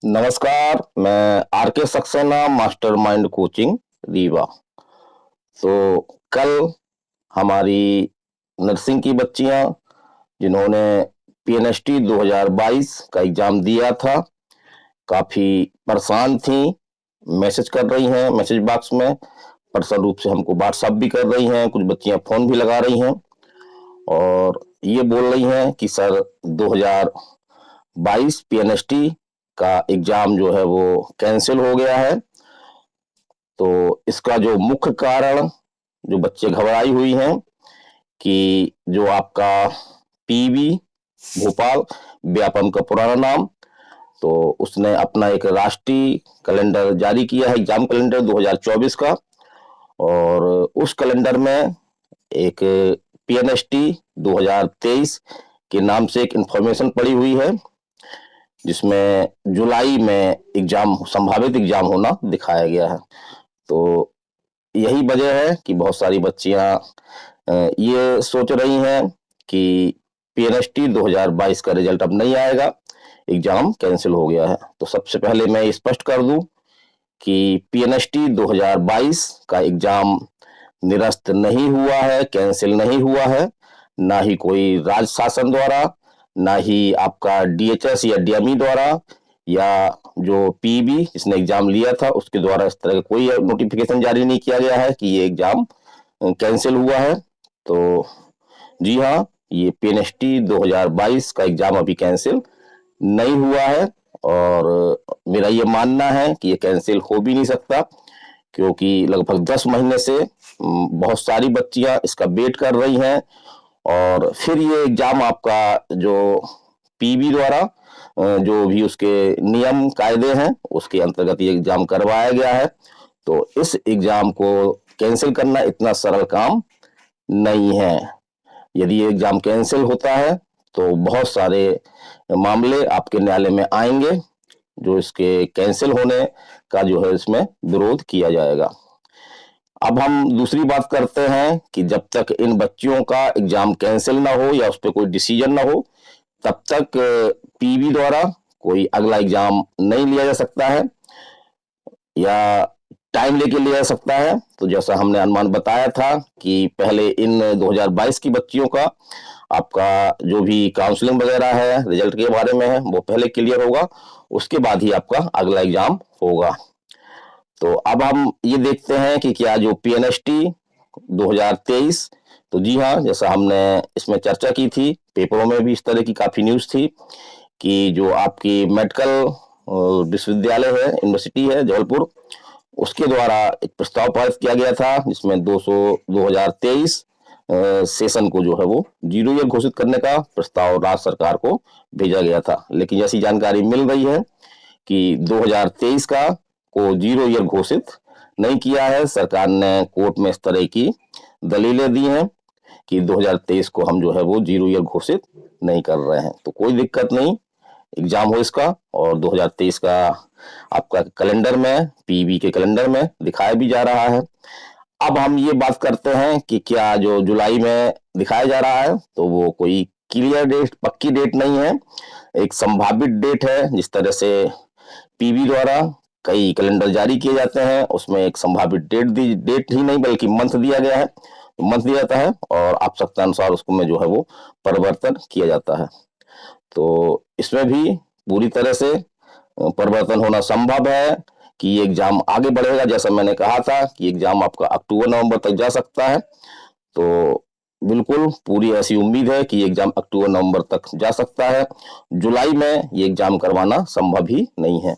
नमस्कार, मैं आर के सक्सेना, मास्टरमाइंड कोचिंग रीवा। तो कल हमारी नर्सिंग की बच्चियां जिन्होंने पीएनएसटी 2022 का एग्जाम दिया था, काफी परेशान थी। मैसेज कर रही हैं मैसेज बॉक्स में, पर्सनल रूप से हमको व्हाट्सएप भी कर रही हैं, कुछ बच्चियां फोन भी लगा रही हैं और ये बोल रही हैं कि सर 2022 पीएनएसटी का एग्जाम जो है वो कैंसिल हो गया है। तो इसका जो मुख्य कारण, जो बच्चे घबराई हुई हैं कि जो आपका पीवी भोपाल, व्यापम का पुराना नाम, तो उसने अपना एक राष्ट्रीय कैलेंडर जारी किया है, एग्जाम कैलेंडर 2024 का। और उस कैलेंडर में एक पीएनएसटी 2023 के नाम से एक इंफॉर्मेशन पड़ी हुई है, जिसमें जुलाई में एग्जाम, संभावित एग्जाम होना दिखाया गया है। तो यही वजह है कि बहुत सारी बच्चियां ये सोच रही हैं कि पीएनएसटी 2022 का रिजल्ट अब नहीं आएगा, एग्जाम कैंसिल हो गया है। तो सबसे पहले मैं स्पष्ट कर दूं कि पीएनएसटी 2022 का एग्जाम निरस्त नहीं हुआ है, कैंसिल नहीं हुआ है। ना ही कोई राज्य शासन द्वारा, ना ही आपका डीएचएस या डीएमई द्वारा, या जो पीबी जिसने एग्जाम लिया था उसके द्वारा इस तरह का कोई नोटिफिकेशन जारी नहीं किया गया है कि ये एग्जाम कैंसिल हुआ है। तो जी हाँ, ये पीएनएसटी 2022 का एग्जाम अभी कैंसिल नहीं हुआ है। और मेरा ये मानना है कि ये कैंसिल हो भी नहीं सकता, क्योंकि लगभग 10 महीने से बहुत सारी बच्चियां इसका वेट कर रही हैं। और फिर ये एग्जाम आपका जो पीबी द्वारा जो भी उसके नियम कायदे हैं उसके अंतर्गत ये एग्जाम करवाया गया है। तो इस एग्जाम को कैंसिल करना इतना सरल काम नहीं है। यदि ये एग्जाम कैंसिल होता है तो बहुत सारे मामले आपके न्यायालय में आएंगे, जो इसके कैंसिल होने का जो है इसमें विरोध किया जाएगा। अब हम दूसरी बात करते हैं कि जब तक इन बच्चियों का एग्जाम कैंसिल ना हो या उस पर कोई डिसीजन ना हो, तब तक पीबी द्वारा कोई अगला एग्जाम नहीं लिया जा सकता है या टाइम लेके लिया जा सकता है। तो जैसा हमने अनुमान बताया था कि पहले इन 2022 की बच्चियों का आपका जो भी काउंसलिंग वगैरह है, रिजल्ट के बारे में है, वो पहले क्लियर होगा, उसके बाद ही आपका अगला एग्जाम होगा। तो अब हम ये देखते हैं कि क्या जो पीएनएसटी 2023, तो जी हाँ, जैसा हमने इसमें चर्चा की थी, पेपरों में भी इस तरह की काफी न्यूज थी कि जो आपकी मेडिकल विश्वविद्यालय है, यूनिवर्सिटी है जबलपुर, उसके द्वारा एक प्रस्ताव पारित किया गया था जिसमें 2023 सेशन को जो है वो जीरो ईयर घोषित करने का प्रस्ताव राज्य सरकार को भेजा गया था। लेकिन जैसी जानकारी मिल रही है कि 2023 का को जीरो ईयर घोषित नहीं किया है। सरकार ने कोर्ट में इस तरह की दलीलें दी हैं कि 2023 को हम जो है वो जीरो ईयर घोषित नहीं कर रहे हैं। तो कोई दिक्कत नहीं, एग्जाम हो इसका, और 2023 का आपका कैलेंडर में, पीबी के कैलेंडर में दिखाया भी जा रहा है। अब हम ये बात करते हैं कि क्या जो जुलाई में दिखाया जा रहा है तो वो कोई क्लियर डेट, पक्की डेट नहीं है, एक संभावित डेट है। जिस तरह से पीबी द्वारा कई कैलेंडर जारी किए जाते हैं, उसमें एक संभावित डेट ही नहीं बल्कि मंथ दिया गया है, तो मंथ दिया जाता है और आवश्यकता अनुसार उसको में जो है वो परिवर्तन किया जाता है। तो इसमें भी पूरी तरह से परिवर्तन होना संभव है कि ये एग्जाम आगे बढ़ेगा। जैसा मैंने कहा था कि एग्जाम आपका अक्टूबर नवंबर तक जा सकता है, तो बिल्कुल पूरी ऐसी उम्मीद है कि ये एग्जाम अक्टूबर नवंबर तक जा सकता है। जुलाई में ये एग्जाम करवाना संभव ही नहीं है।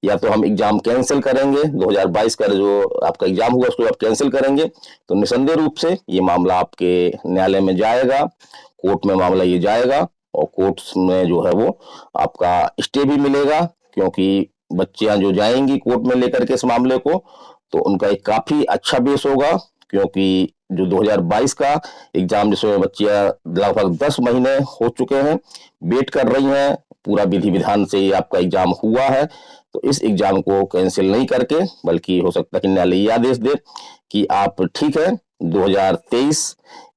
या तो हम एग्जाम कैंसिल करेंगे, 2022 का जो आपका एग्जाम हुआ उसको आप कैंसिल करेंगे, तो निसंदेह रूप से ये मामला आपके न्यायालय में जाएगा, कोर्ट में मामला ये जाएगा, और कोर्ट में जो है वो आपका स्टे भी मिलेगा, क्योंकि बच्चियां जो जाएंगी कोर्ट में लेकर के इस मामले को, तो उनका एक काफी अच्छा बेस होगा। क्योंकि जो 2022 का एग्जाम जिसमें बच्चियां लगभग 10 महीने हो चुके हैं, वेट कर रही हैं, पूरा विधि विधान से ये आपका एग्जाम हुआ है, तो इस एग्जाम को कैंसिल नहीं करके, बल्कि हो सकता है कि न्यायालय ये आदेश दे कि आप ठीक है 2023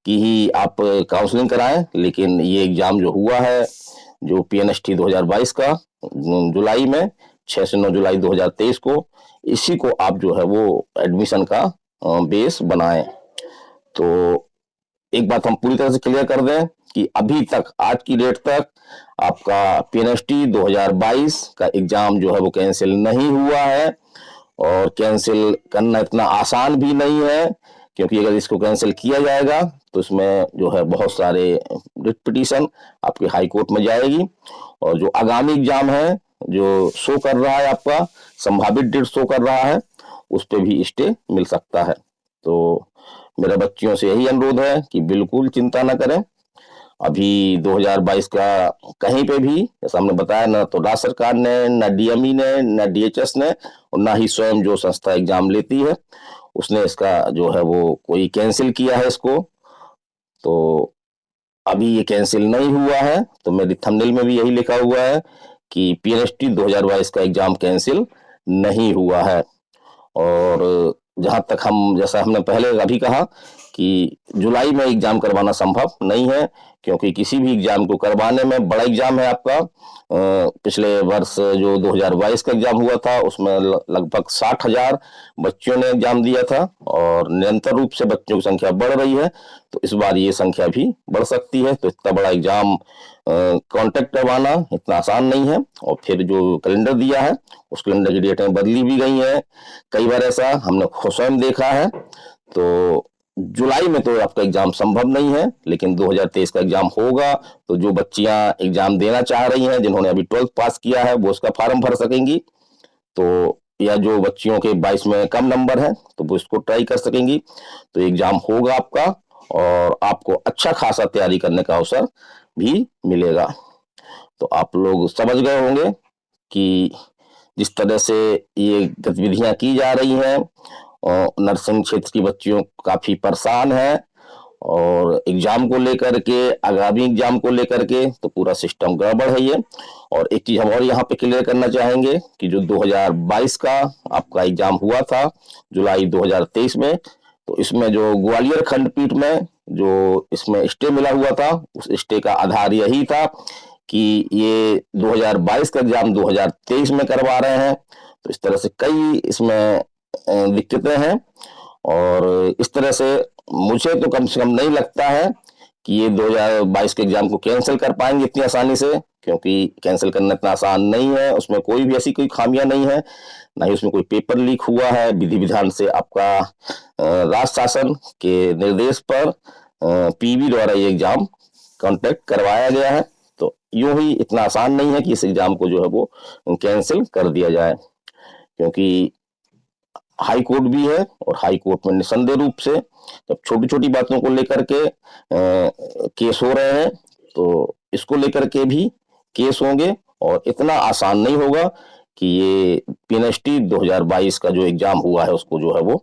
की ही आप काउंसलिंग कराएं, लेकिन ये एग्जाम जो हुआ है, जो पीएनएसटी 2022 का जुलाई में, 6 से 9 जुलाई 2023 को, इसी को आप जो है वो एडमिशन का बेस बनाएं। तो एक बात हम पूरी तरह से क्लियर कर दें कि अभी तक, आज की डेट तक, आपका पीएनएसटी 2022 का एग्जाम जो है वो कैंसिल नहीं हुआ है, और कैंसिल करना इतना आसान भी नहीं है, क्योंकि अगर इसको कैंसिल किया जाएगा तो इसमें जो है बहुत सारे रिट पिटीशन आपके हाई कोर्ट में जाएगी, और जो आगामी एग्जाम है जो शो कर रहा है, आपका संभावित डेट शो कर रहा है, उस पर भी स्टे मिल सकता है। तो मेरा बच्चियों से यही अनुरोध है कि बिल्कुल चिंता न करें। अभी 2022 का कहीं पे भी, जैसा हमने बताया, ना तो राज्य सरकार ने, ना डीएमई ने, ना डीएचएस ने, और ना ही स्वयं जो संस्था एग्जाम लेती है उसने इसका जो है वो कोई कैंसिल किया है इसको। तो अभी ये कैंसिल नहीं हुआ है, तो मेरी थंबनेल में भी यही लिखा हुआ है कि पीएनएसटी 2022 का एग्जाम कैंसिल नहीं हुआ है। और जहां तक हम, जैसा हमने पहले अभी कहा कि जुलाई में एग्जाम करवाना संभव नहीं है, क्योंकि किसी भी एग्जाम को करवाने में, बड़ा एग्जाम है आपका, पिछले वर्ष जो 2022 का एग्जाम हुआ था उसमें लगभग 60,000 बच्चों ने एग्जाम दिया था, और निरंतर रूप से बच्चों की संख्या बढ़ रही है, तो इस बार ये संख्या भी बढ़ सकती है। तो इतना बड़ा एग्जाम कॉन्टेक्ट करवाना इतना आसान नहीं है, और फिर जो कैलेंडर दिया है उस कैलेंडर की डेटें बदली भी गई हैं कई बार, ऐसा हमने स्वयं देखा है। तो जुलाई में तो आपका एग्जाम संभव नहीं है, लेकिन 2023 का एग्जाम होगा, तो जो बच्चियां एग्जाम देना चाह रही हैं, जिन्होंने अभी 12th पास किया है, वो उसका फॉर्म भर सकेंगी। तो या जो बच्चियों के 22 में कम नंबर है तो वो इसको ट्राई कर सकेंगी। तो एग्जाम होगा आपका, और आपको अच्छा खासा तैयारी करने का अवसर भी मिलेगा। तो आप लोग समझ गए होंगे कि जिस तरह से ये गतिविधियां की जा रही हैं, नर्सिंग क्षेत्र की बच्चियों काफी परेशान है, और एग्जाम को लेकर के, आगामी एग्जाम को लेकर के तो पूरा सिस्टम गड़बड़ है ये। और एक चीज हम और यहाँ पे क्लियर करना चाहेंगे कि जो 2022 का आपका एग्जाम हुआ था जुलाई 2023 में, तो इसमें जो ग्वालियर खंडपीठ में जो इसमें स्टे मिला हुआ था, उस स्टे का आधार यही था कि ये 2022 का एग्जाम 2023 में करवा रहे हैं। तो इस तरह से कई इसमें दिक्कतें हैं, और इस तरह से मुझे तो कम से कम नहीं लगता है कि ये 2022 के एग्जाम को कैंसिल कर पाएंगे इतनी आसानी से, क्योंकि कैंसिल करना इतना आसान नहीं है। उसमें कोई भी ऐसी कोई खामियां नहीं है, ना ही उसमें कोई पेपर लीक हुआ है। विधि विधान से आपका राज्य शासन के निर्देश पर पीबी द्वारा ये एग्जाम कॉन्टेक्ट करवाया गया है। तो यूं ही इतना आसान नहीं है कि इस एग्जाम को जो है वो कैंसिल कर दिया जाए, क्योंकि हाई कोर्ट भी है, और हाई कोर्ट में निसंदेह रूप से जब छोटी छोटी बातों को लेकर के केस हो रहे हैं, तो इसको लेकर के भी केस होंगे, और इतना आसान नहीं होगा कि ये पीएनएसटी 2022 का जो एग्जाम हुआ है उसको जो है वो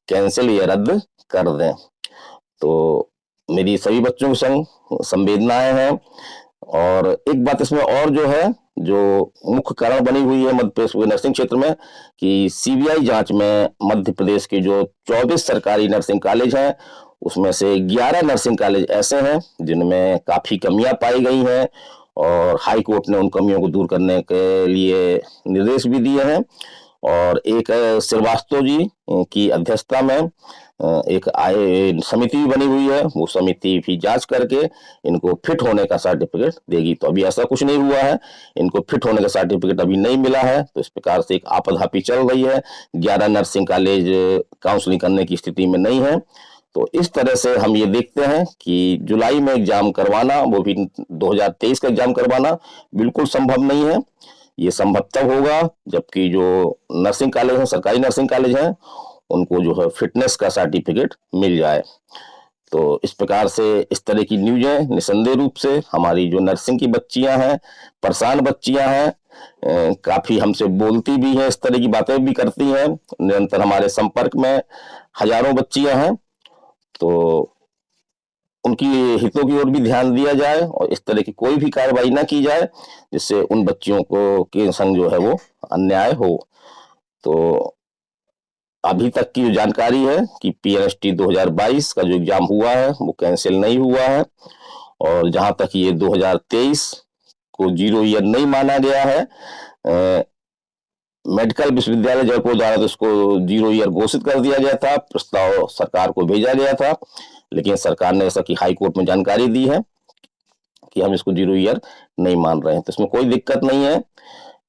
कैंसिल या रद्द कर दें। तो मेरी सभी बच्चों के संग संवेदनाएं हैं। और एक बात इसमें और जो है, जो मुख्य कारण बनी हुई है मध्य प्रदेश के नर्सिंग क्षेत्र में, कि सीबीआई जांच में मध्य प्रदेश के जो 24 सरकारी नर्सिंग कॉलेज हैं, उसमें से 11 नर्सिंग कॉलेज ऐसे हैं जिनमें काफी कमियां पाई गई हैं, और हाई कोर्ट ने उन कमियों को दूर करने के लिए निर्देश भी दिए हैं। और एक श्रीवास्तव जी की अध्यक्षता में एक समिति बनी हुई है, वो समिति भी जांच करके इनको फिट होने का सर्टिफिकेट देगी। तो अभी ऐसा कुछ नहीं हुआ है, इनको फिट होने का सर्टिफिकेट अभी नहीं मिला है, तो इस प्रकार से एक आपाधापी चल रही है। 11 नर्सिंग कॉलेज काउंसलिंग करने की स्थिति में नहीं है। तो इस तरह से हम ये देखते हैं कि जुलाई में एग्जाम करवाना, वो भी 2023 का एग्जाम करवाना बिल्कुल संभव नहीं है। ये संभव तब होगा जबकि जो नर्सिंग कॉलेज हैं, सरकारी नर्सिंग कॉलेज हैं, उनको जो है फिटनेस का सर्टिफिकेट मिल जाए। तो इस प्रकार से इस तरह की न्यूज़ें निसंदेह रूप से हमारी जो नर्सिंग की बच्चियां हैं, परेशान बच्चियां हैं, काफी हमसे बोलती भी हैं, इस तरह की बातें भी करती हैं, निरंतर हमारे संपर्क में हजारों बच्चियां हैं। तो उनकी हितों की ओर भी ध्यान दिया जाए, और इस तरह की कोई भी कार्रवाई ना की जाए जिससे उन बच्चियों को के संग जो है वो अन्याय हो। तो अभी तक की जो जानकारी है कि पीएनएसटी 2022 का जो एग्जाम हुआ है वो कैंसिल नहीं हुआ है, और जहां तक ये 2023 को जीरो ईयर नहीं माना गया है, मेडिकल विश्वविद्यालय जयपुर द्वारा तो इसको 0 ईयर घोषित कर दिया गया था, प्रस्ताव सरकार को भेजा गया था, लेकिन सरकार ने ऐसा कि हाई कोर्ट में जानकारी दी है कि हम इसको 0 ईयर नहीं मान रहे हैं। तो इसमें कोई दिक्कत नहीं है,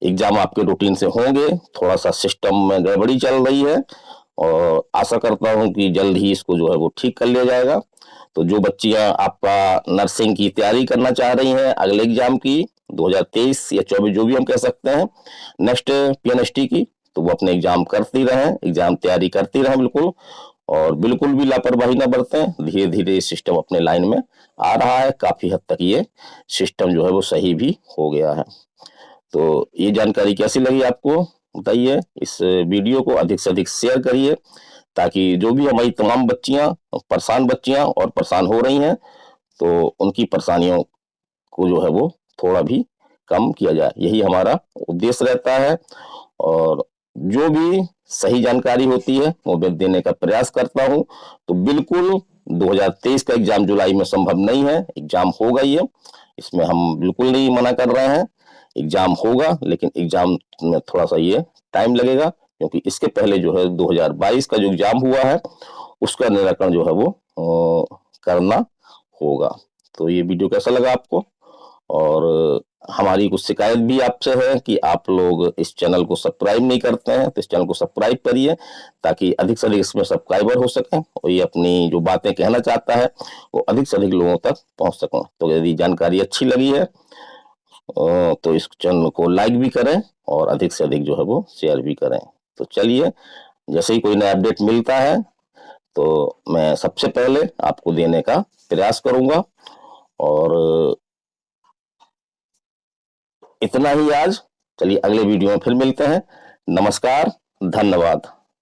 एग्जाम आपके रूटीन से होंगे। थोड़ा सा सिस्टम में गड़बड़ी चल रही है और आशा करता हूं कि जल्द ही इसको जो है वो ठीक कर लिया जाएगा। तो जो बच्चियां आपका नर्सिंग की तैयारी करना चाह रही हैं अगले एग्जाम की 2023 या 24 जो भी हम कह सकते हैं नेक्स्ट पीएनएसटी की, तो वो अपने एग्जाम करती रहें, एग्जाम तैयारी करती रहें बिल्कुल, और बिल्कुल भी लापरवाही ना बरतें। धीरे धीरे सिस्टम अपने लाइन में आ रहा है, काफी हद तक ये सिस्टम जो है वो सही भी हो गया है। तो ये जानकारी कैसी लगी आपको बताइए। इस वीडियो को अधिक से अधिक शेयर करिए ताकि जो भी हमारी तमाम बच्चियां और परेशान हो रही हैं तो उनकी परेशानियों को जो है वो थोड़ा भी कम किया जाए, यही हमारा उद्देश्य रहता है। और जो भी सही जानकारी होती है वो मैं देने का प्रयास करता हूं। तो बिल्कुल 2023 का एग्जाम जुलाई में संभव नहीं है, एग्जाम होगा ये, इसमें हम बिल्कुल नहीं मना कर रहे हैं, एग्जाम होगा, लेकिन एग्जाम में थोड़ा सा ये टाइम लगेगा क्योंकि इसके पहले जो है 2022 का जो एग्जाम हुआ है उसका निराकरण जो है वो करना होगा। तो ये वीडियो कैसा लगा आपको? और हमारी कुछ शिकायत भी आपसे है कि आप लोग इस चैनल को सब्सक्राइब नहीं करते हैं, तो इस चैनल को सब्सक्राइब करिए ताकि अधिक से अधिक इसमें सब्सक्राइबर हो सकें और ये अपनी जो बातें कहना चाहता है वो अधिक से अधिक लोगों तक पहुंच सकें। तो यदि जानकारी अच्छी लगी है तो इस चैनल को लाइक भी करें और अधिक से अधिक जो है वो शेयर भी करें। तो चलिए, जैसे ही कोई नया अपडेट मिलता है तो मैं सबसे पहले आपको देने का प्रयास करूंगा। और इतना ही आज, चलिए अगले वीडियो में फिर मिलते हैं। नमस्कार, धन्यवाद।